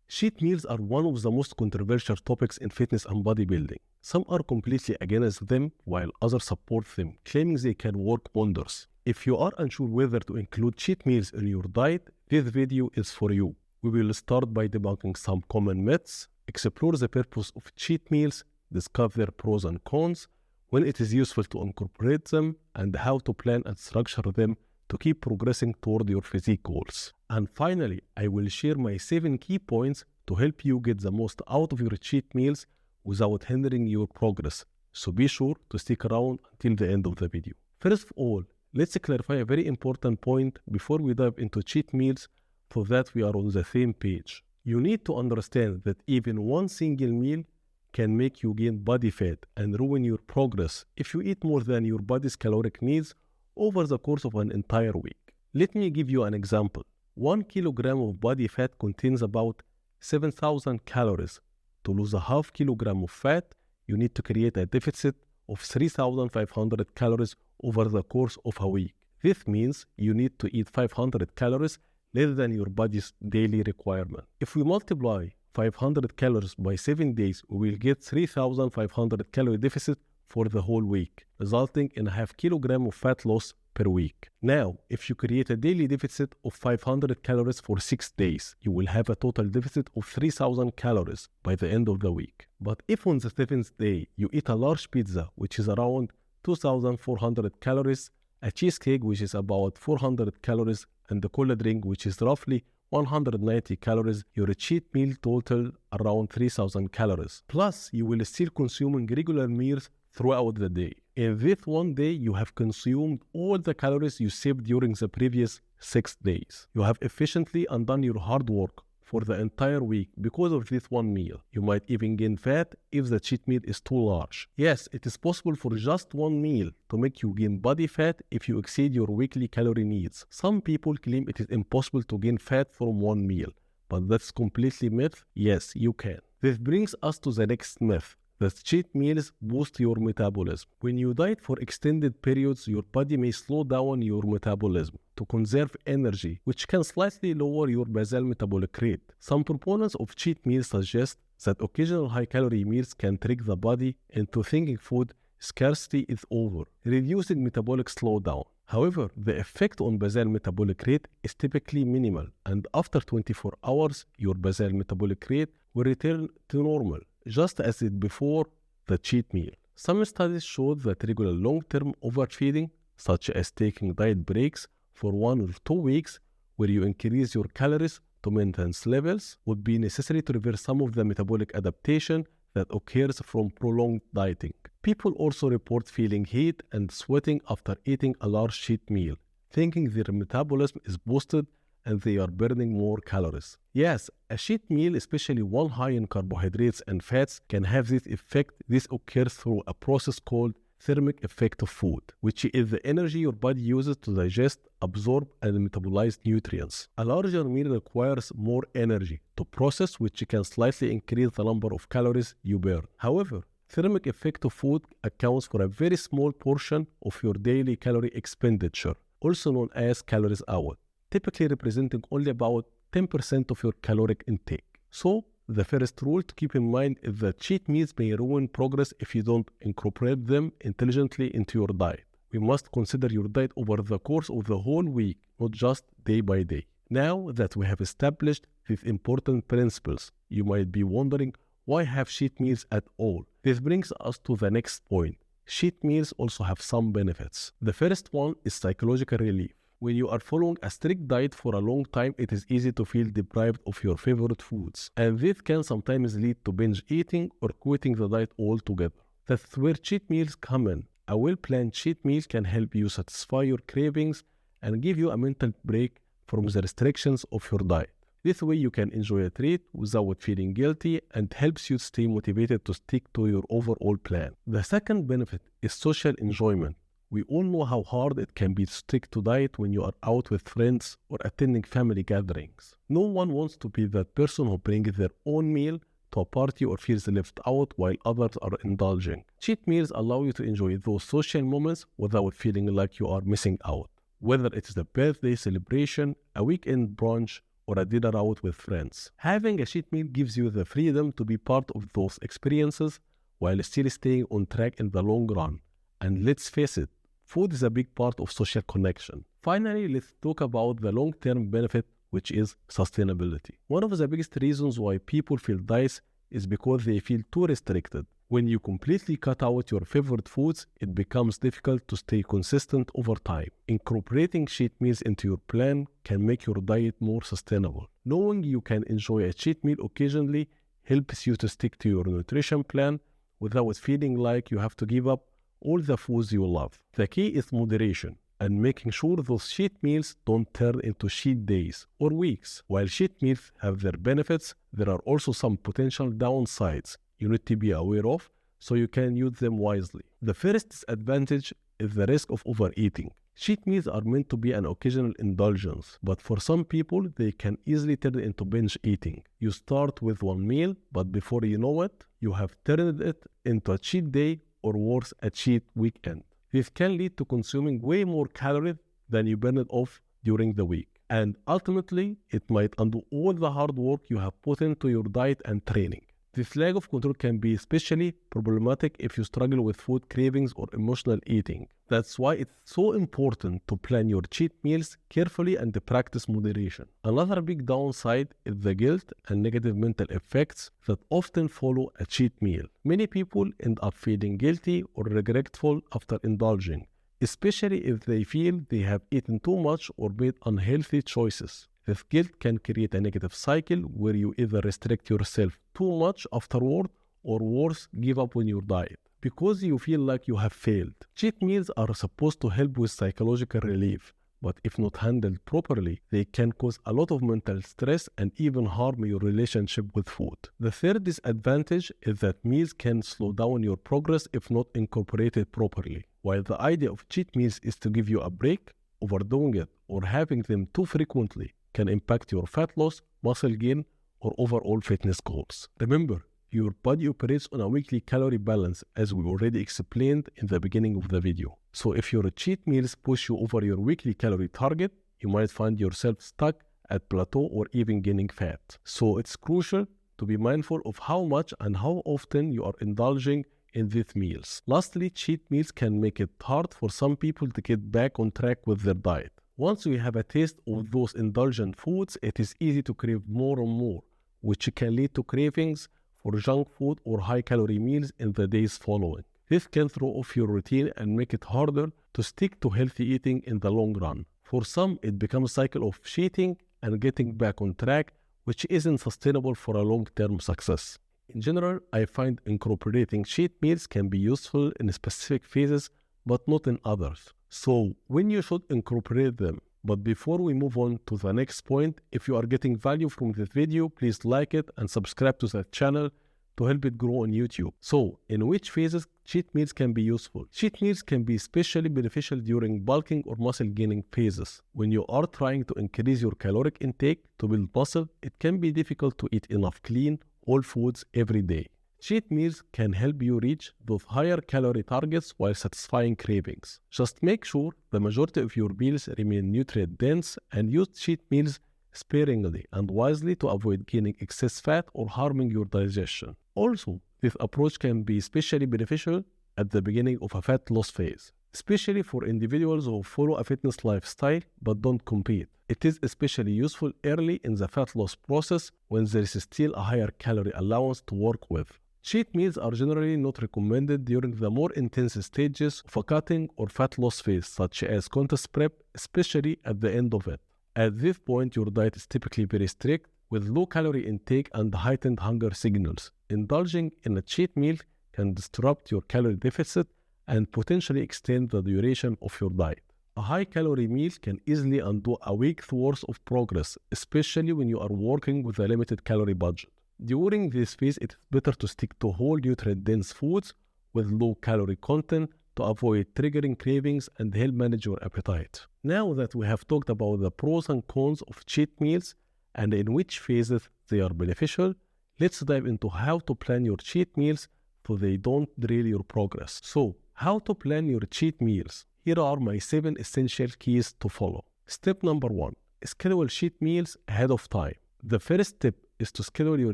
Cheat meals are one of the most controversial topics in fitness and bodybuilding. Some are completely against them, while others support them, claiming they can work wonders. If you are unsure whether to include cheat meals in your diet, this video is for you. We will start by debunking some common myths, explore the purpose of cheat meals, discuss their pros and cons, when it is useful to incorporate them, and how to plan and structure them to keep progressing toward your physique goals. And finally, I will share my 7 key points to help you get the most out of your cheat meals without hindering your progress. So be sure to stick around until the end of the video. First of all, let's clarify a very important point before we dive into cheat meals so that we are on the same page. You need to understand that even one single meal can make you gain body fat and ruin your progress if you eat more than your body's caloric needs over the course of an entire week. Let me give you an example. 1 kilogram of body fat contains about 7,000 calories. To lose a half kilogram of fat, you need to create a deficit of 3,500 calories over the course of a week. This means you need to eat 500 calories less than your body's daily requirement. If we multiply 500 calories by 7 days, we will get 3,500 calorie deficit for the whole week, resulting in a half kilogram of fat loss per week. Now, if you create a daily deficit of 500 calories for 6 days, you will have a total deficit of 3,000 calories by the end of the week. But if on the 7th day you eat a large pizza, which is around 2,400 calories, a cheesecake, which is about 400 calories, and a cola drink, which is roughly 190 calories, your cheat meal total around 3,000 calories. Plus, you will still consuming regular meals throughout the day. In this one day, you have consumed all the calories you saved during the previous 6 days. You have efficiently undone your hard work for the entire week because of this one meal. You might even gain fat if the cheat meal is too large. Yes, it is possible for just one meal to make you gain body fat if you exceed your weekly calorie needs. Some people claim it is impossible to gain fat from one meal, but that's completely myth. Yes, you can. This brings us to the next myth, that cheat meals boost your metabolism. When you diet for extended periods, your body may slow down your metabolism to conserve energy, which can slightly lower your basal metabolic rate. Some proponents of cheat meals suggest that occasional high-calorie meals can trick the body into thinking food scarcity is over, reducing metabolic slowdown. However, the effect on basal metabolic rate is typically minimal, and after 24 hours, your basal metabolic rate will return to normal, just as it before the cheat meal. Some studies showed that regular long-term overfeeding, such as taking diet breaks for 1 or 2 weeks, where you increase your calories to maintenance levels, would be necessary to reverse some of the metabolic adaptation that occurs from prolonged dieting. People also report feeling heat and sweating after eating a large cheat meal, thinking their metabolism is boosted and they are burning more calories. Yes, a cheat meal, especially one high in carbohydrates and fats, can have this effect. This occurs through a process called thermic effect of food, which is the energy your body uses to digest, absorb, and metabolize nutrients. A larger meal requires more energy to process, which can slightly increase the number of calories you burn. However, thermic effect of food accounts for a very small portion of your daily calorie expenditure, also known as calories out, typically representing only about 10% of your caloric intake. So, the first rule to keep in mind is that cheat meals may ruin progress if you don't incorporate them intelligently into your diet. We must consider your diet over the course of the whole week, not just day by day. Now that we have established these important principles, you might be wondering, why have cheat meals at all? This brings us to the next point. Cheat meals also have some benefits. The first one is psychological relief. When you are following a strict diet for a long time, it is easy to feel deprived of your favorite foods. And this can sometimes lead to binge eating or quitting the diet altogether. That's where cheat meals come in. A well-planned cheat meal can help you satisfy your cravings and give you a mental break from the restrictions of your diet. This way you can enjoy a treat without feeling guilty and helps you stay motivated to stick to your overall plan. The second benefit is social enjoyment. We all know how hard it can be to stick to diet when you are out with friends or attending family gatherings. No one wants to be that person who brings their own meal to a party or feels left out while others are indulging. Cheat meals allow you to enjoy those social moments without feeling like you are missing out. Whether it is a birthday celebration, a weekend brunch, or a dinner out with friends. Having a cheat meal gives you the freedom to be part of those experiences while still staying on track in the long run. And let's face it, food is a big part of social connection. Finally, let's talk about the long-term benefit, which is sustainability. One of the biggest reasons why people feel diets is because they feel too restricted. When you completely cut out your favorite foods, it becomes difficult to stay consistent over time. Incorporating cheat meals into your plan can make your diet more sustainable. Knowing you can enjoy a cheat meal occasionally helps you to stick to your nutrition plan without feeling like you have to give up all the foods you love. The key is moderation and making sure those cheat meals don't turn into cheat days or weeks. While cheat meals have their benefits, there are also some potential downsides you need to be aware of so you can use them wisely. The first disadvantage is the risk of overeating. Cheat meals are meant to be an occasional indulgence, but for some people, they can easily turn into binge eating. You start with one meal, but before you know it, you have turned it into a cheat day or worse, a cheat weekend. This can lead to consuming way more calories than you burned off during the week. And ultimately, it might undo all the hard work you have put into your diet and training. This lack of control can be especially problematic if you struggle with food cravings or emotional eating. That's why it's so important to plan your cheat meals carefully and practice moderation. Another big downside is the guilt and negative mental effects that often follow a cheat meal. Many people end up feeling guilty or regretful after indulging, especially if they feel they have eaten too much or made unhealthy choices. This guilt can create a negative cycle where you either restrict yourself too much afterward or worse, give up on your diet because you feel like you have failed. Cheat meals are supposed to help with psychological relief, but if not handled properly, they can cause a lot of mental stress and even harm your relationship with food. The third disadvantage is that meals can slow down your progress if not incorporated properly. While the idea of cheat meals is to give you a break, overdoing it or having them too frequently can impact your fat loss, muscle gain, or overall fitness goals. Remember, your body operates on a weekly calorie balance as we already explained in the beginning of the video. So if your cheat meals push you over your weekly calorie target, you might find yourself stuck at plateau or even gaining fat. So it's crucial to be mindful of how much and how often you are indulging in these meals. Lastly, cheat meals can make it hard for some people to get back on track with their diet. Once we have a taste of those indulgent foods, it is easy to crave more and more, which can lead to cravings for junk food or high-calorie meals in the days following. This can throw off your routine and make it harder to stick to healthy eating in the long run. For some, it becomes a cycle of cheating and getting back on track, which isn't sustainable for a long-term success. In general, I find incorporating cheat meals can be useful in specific phases, but not in others. So, when you should incorporate them. But before we move on to the next point, if you are getting value from this video, please like it and subscribe to the channel to help it grow on YouTube. So, in which phases cheat meals can be useful? Cheat meals can be especially beneficial during bulking or muscle gaining phases. When you are trying to increase your caloric intake to build muscle, it can be difficult to eat enough clean, whole foods every day. Cheat meals can help you reach those higher calorie targets while satisfying cravings. Just make sure the majority of your meals remain nutrient dense and use cheat meals sparingly and wisely to avoid gaining excess fat or harming your digestion. Also, this approach can be especially beneficial at the beginning of a fat loss phase, especially for individuals who follow a fitness lifestyle but don't compete. It is especially useful early in the fat loss process when there is still a higher calorie allowance to work with. Cheat meals are generally not recommended during the more intense stages of a cutting or fat loss phase, such as contest prep, especially at the end of it. At this point, your diet is typically very strict, with low calorie intake and heightened hunger signals. Indulging in a cheat meal can disrupt your calorie deficit and potentially extend the duration of your diet. A high-calorie meal can easily undo a week's worth of progress, especially when you are working with a limited calorie budget. During this phase, it is better to stick to whole nutrient-dense foods with low calorie content to avoid triggering cravings and help manage your appetite. Now that we have talked about the pros and cons of cheat meals and in which phases they are beneficial, let's dive into how to plan your cheat meals so they don't derail your progress. So, how to plan your cheat meals? Here are my 7 essential keys to follow. Step number 1. schedule cheat meals ahead of time. The first step is to schedule your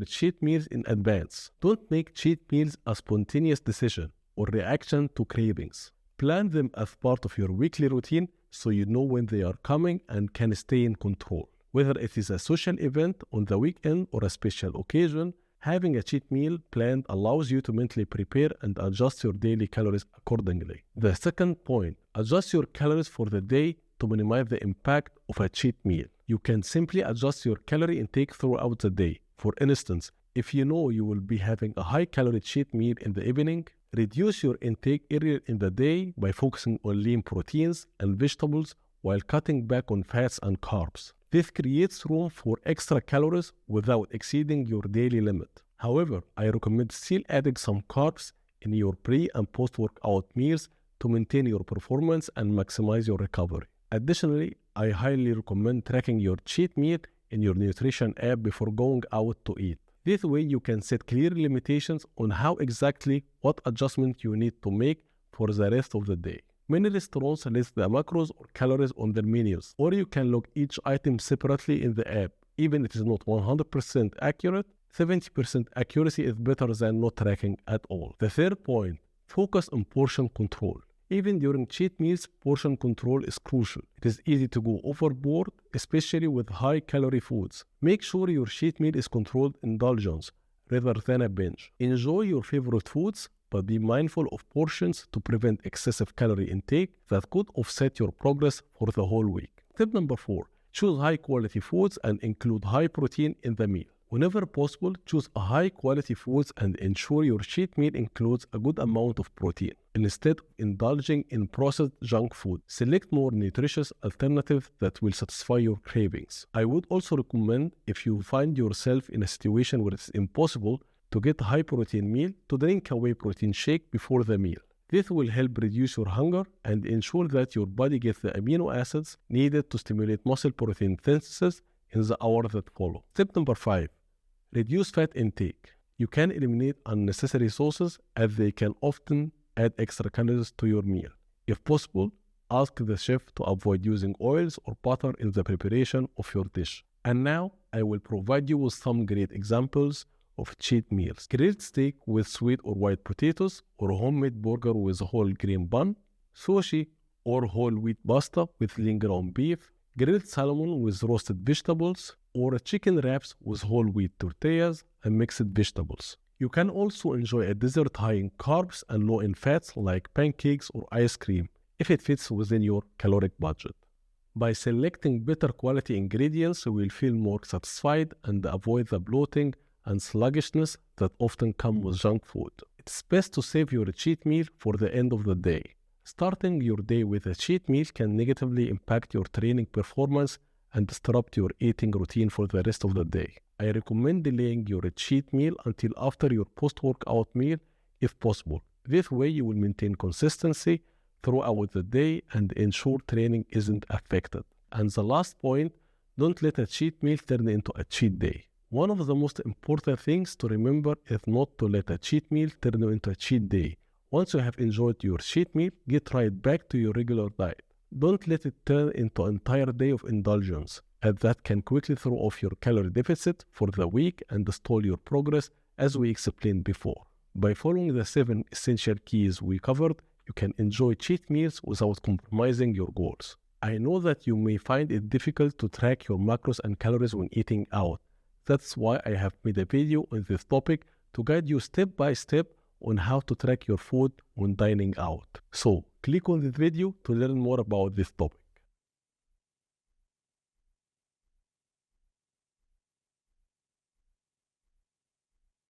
cheat meals in advance. Don't make cheat meals a spontaneous decision or reaction to cravings. Plan them as part of your weekly routine so you know when they are coming and can stay in control. Whether it is a social event on the weekend or a special occasion, having a cheat meal planned allows you to mentally prepare and adjust your daily calories accordingly. The second point, adjust your calories for the day to minimize the impact of a cheat meal. You can simply adjust your calorie intake throughout the day. For instance, if you know you will be having a high-calorie cheat meal in the evening, reduce your intake earlier in the day by focusing on lean proteins and vegetables while cutting back on fats and carbs. This creates room for extra calories without exceeding your daily limit. However, I recommend still adding some carbs in your pre- and post-workout meals to maintain your performance and maximize your recovery. Additionally, I highly recommend tracking your cheat meal in your nutrition app before going out to eat. This way you can set clear limitations on how exactly what adjustment you need to make for the rest of the day. Many restaurants list the macros or calories on their menus, or you can log each item separately in the app. Even if it is not 100% accurate, 70% accuracy is better than not tracking at all. The third point, focus on portion control. Even during cheat meals, portion control is crucial. It is easy to go overboard, especially with high-calorie foods. Make sure your cheat meal is controlled indulgence rather than a binge. Enjoy your favorite foods, but be mindful of portions to prevent excessive calorie intake that could offset your progress for the whole week. Tip number 4, choose high-quality foods and include high protein in the meal. Whenever possible, choose a high-quality foods and ensure your cheat meal includes a good amount of protein. Instead of indulging in processed junk food, select more nutritious alternatives that will satisfy your cravings. I would also recommend, if you find yourself in a situation where it's impossible to get a high-protein meal, to drink a whey protein shake before the meal. This will help reduce your hunger and ensure that your body gets the amino acids needed to stimulate muscle protein synthesis in the hours that follow. Tip number 5. Reduce fat intake. You can eliminate unnecessary sauces as they can often add extra calories to your meal. If possible, ask the chef to avoid using oils or butter in the preparation of your dish. And now, I will provide you with some great examples of cheat meals. Grilled steak with sweet or white potatoes, or homemade burger with a whole grain bun, sushi or whole wheat pasta with lean ground beef, grilled salmon with roasted vegetables, or chicken wraps with whole wheat tortillas and mixed vegetables. You can also enjoy a dessert high in carbs and low in fats like pancakes or ice cream if it fits within your caloric budget. By selecting better quality ingredients, you will feel more satisfied and avoid the bloating and sluggishness that often come with junk food. It's best to save your cheat meal for the end of the day. Starting your day with a cheat meal can negatively impact your training performance and disrupt your eating routine for the rest of the day. I recommend delaying your cheat meal until after your post-workout meal if possible. This way you will maintain consistency throughout the day and ensure training isn't affected. And the last point, don't let a cheat meal turn into a cheat day. One of the most important things to remember is not to let a cheat meal turn into a cheat day. Once you have enjoyed your cheat meal, get right back to your regular diet. Don't let it turn into an entire day of indulgence, as that can quickly throw off your calorie deficit for the week and stall your progress, as we explained before. By following the 7 essential keys we covered, you can enjoy cheat meals without compromising your goals. I know that you may find it difficult to track your macros and calories when eating out. That's why I have made a video on this topic to guide you step by step on how to track your food when dining out. So, click on this video to learn more about this topic.